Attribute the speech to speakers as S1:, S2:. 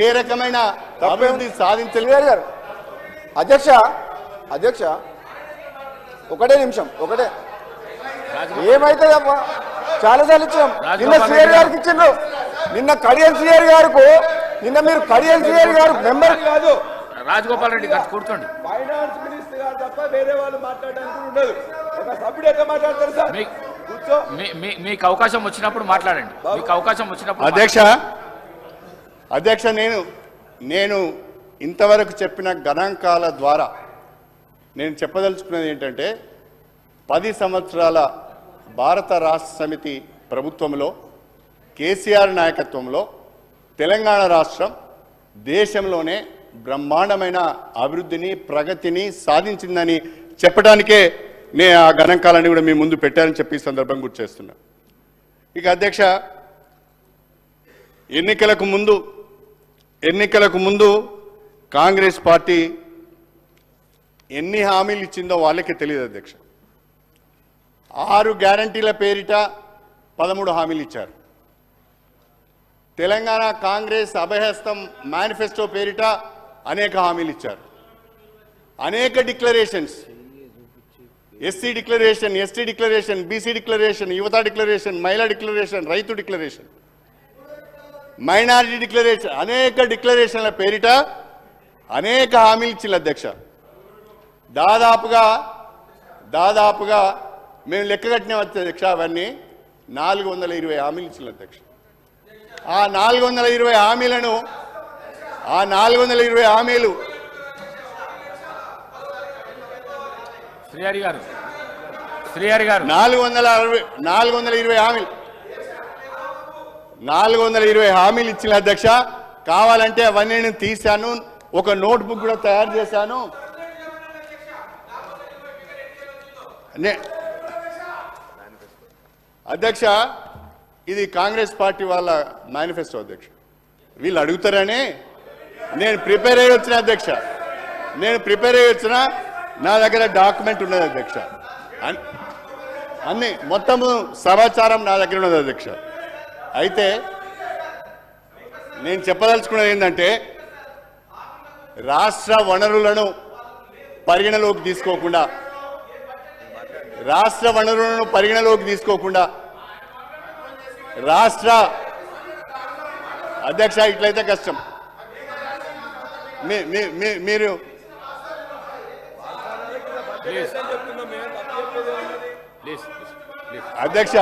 S1: ఏ రకమైన అభివృద్ధి సాధించలేదు
S2: గారు. అధ్యక్ష ఒకటే నిమిషం ఒకటే ఏమైతే చాలాసార్లు ఇచ్చాం. నిన్న సిఆర్ గారికి ఇచ్చిండ్రు. నిన్న కడియం సిఆర్ గారు నిన్న మీరు కడియం సిఆర్ గారు మెంబర్ కాదు
S3: రాజగోపాల్ రెడ్డి గారు కూర్చోండి.
S2: ఫైనాన్స్ మినిస్టర్ గారు తప్ప వేరే వాళ్ళు మాట్లాడడానికి ఉండదు. ఒక సభ్యుడు ఎట్లా మాట్లాడతారు సార్? కూర్చో.
S3: మీకు అవకాశం వచ్చినప్పుడు మాట్లాడండి. మీకు అవకాశం వచ్చినప్పుడు.
S1: అధ్యక్ష నేను ఇంతవరకు చెప్పిన గణాంకాల ద్వారా నేను చెప్పదలుచుకున్నది ఏంటంటే 10 సంవత్సరాల భారత రాష్ట్ర సమితి ప్రభుత్వంలో కేసీఆర్ నాయకత్వంలో తెలంగాణ రాష్ట్రం దేశంలోనే బ్రహ్మాండమైన అభివృద్ధిని ప్రగతిని సాధించిందని చెప్పడానికే నేను ఆ గణాంకాలన్నీ కూడా మీ ముందు పెట్టానని చెప్పి ఈ సందర్భం గుర్తు చేస్తున్నా. ఇక అధ్యక్ష ఎన్నికలకు ముందు కాంగ్రెస్ పార్టీ ఎన్ని హామీలు ఇచ్చిందో వాళ్ళకే తెలియదు అధ్యక్ష. 6 గ్యారంటీల పేరిట 13 హామీలు ఇచ్చారు. తెలంగాణ కాంగ్రెస్ అభయహస్తం మేనిఫెస్టో పేరిట అనేక హామీలు ఇచ్చారు. అనేక declarations, SC declaration, ST declaration, BC declaration, యువత డిక్లరేషన్, మహిళా డిక్లరేషన్, రైతు డిక్లరేషన్, మైనారిటీ డిక్లరేషన్, అనేక డిక్లరేషన్ల పేరిట అనేక హామీలు ఇచ్చింది అధ్యక్ష. దాదాపుగా మేము లెక్కగట్టిన అధ్యక్ష అవన్నీ 420 హామీలు ఇచ్చింది అధ్యక్ష. ఆ 420 హామీలు
S3: శ్రీహరి గారు
S1: 420 హామీలు ఇచ్చిన అధ్యక్ష. కావాలంటే అవన్నీ నేను తీశాను, ఒక నోట్బుక్ కూడా తయారు చేశాను. అధ్యక్ష ఇది కాంగ్రెస్ పార్టీ వాళ్ళ మేనిఫెస్టో అధ్యక్ష. వీళ్ళు అడుగుతారని నేను ప్రిపేర్ అయ్యి వచ్చిన అధ్యక్ష. నా దగ్గర డాక్యుమెంట్ ఉన్నది అధ్యక్ష. అన్ని మొత్తము సమాచారం నా దగ్గర ఉన్నది అధ్యక్ష. అయితే నేను చెప్పదలుచుకున్నది ఏంటంటే రాష్ట్ర వనరులను పరిగణలోకి తీసుకోకుండా రాష్ట్ర అధ్యక్ష ఇట్లయితే కష్టం. మీరు అధ్యక్ష